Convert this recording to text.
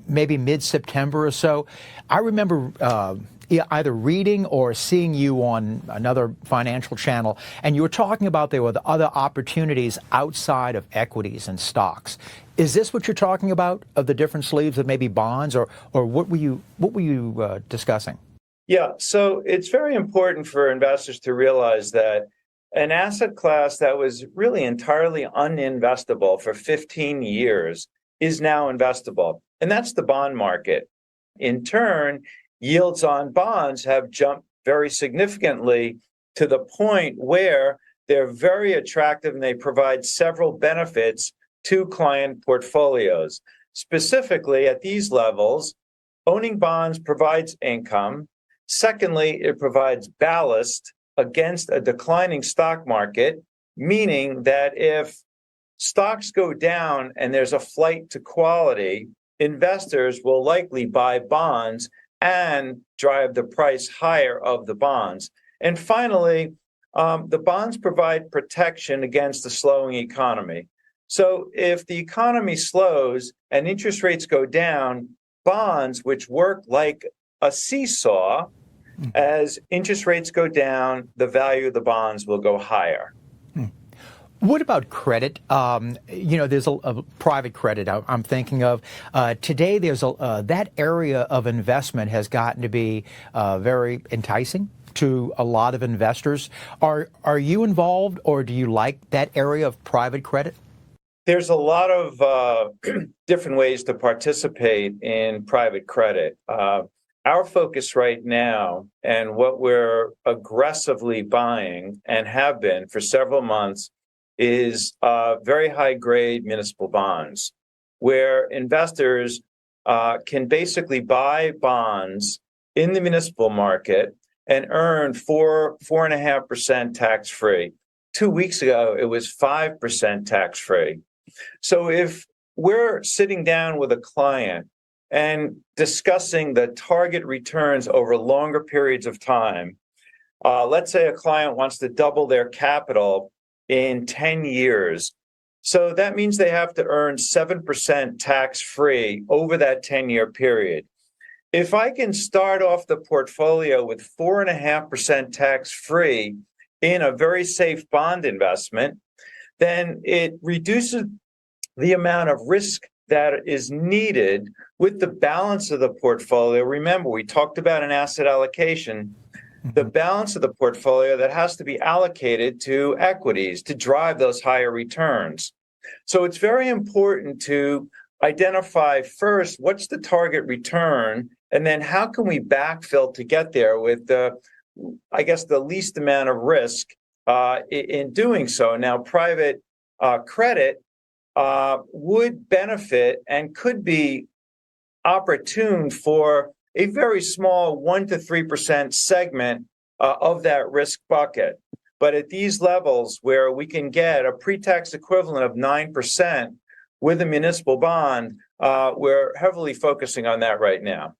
maybe mid-September or so. I remember either reading or seeing you on another financial channel, and you were talking about there were the other opportunities outside of equities and stocks. Is this what you're talking about, of the different sleeves of maybe bonds, or what were you discussing? Yeah, so it's very important for investors to realize that an asset class that was really entirely uninvestable for 15 years is now investable, and that's the bond market. In turn, yields on bonds have jumped very significantly to the point where they're very attractive and they provide several benefits to client portfolios. Specifically, at these levels, owning bonds provides income. Secondly, it provides ballast against a declining stock market, meaning that if stocks go down and there's a flight to quality, investors will likely buy bonds and drive the price higher of the bonds. And finally, the bonds provide protection against the slowing economy. So if the economy slows and interest rates go down, bonds, which work like a seesaw, as interest rates go down, the value of the bonds will go higher. What about credit? There's a private credit I'm thinking of. Today, there's that area of investment has gotten to be very enticing to a lot of investors. Are you involved, or do you like that area of private credit? There's a lot of different ways to participate in private credit. Our focus right now, and what we're aggressively buying and have been for several months, is very high-grade municipal bonds, where investors can basically buy bonds in the municipal market and earn 4.5% tax-free. 2 weeks ago, it was 5% tax-free. So if we're sitting down with a client and discussing the target returns over longer periods of time, let's say a client wants to double their capital in 10 years. So that means they have to earn 7% tax-free over that 10-year period. If I can start off the portfolio with 4.5% tax-free in a very safe bond investment, then it reduces the amount of risk that is needed with the balance of the portfolio. Remember, we talked about an asset allocation. The balance of the portfolio that has to be allocated to equities to drive those higher returns. So it's very important to identify first what's the target return, and then how can we backfill to get there with the least amount of risk in doing so. Now, private credit would benefit and could be opportune for a very small 1 to 3% segment of that risk bucket. But at these levels where we can get a pre-tax equivalent of 9% with a municipal bond, we're heavily focusing on that right now.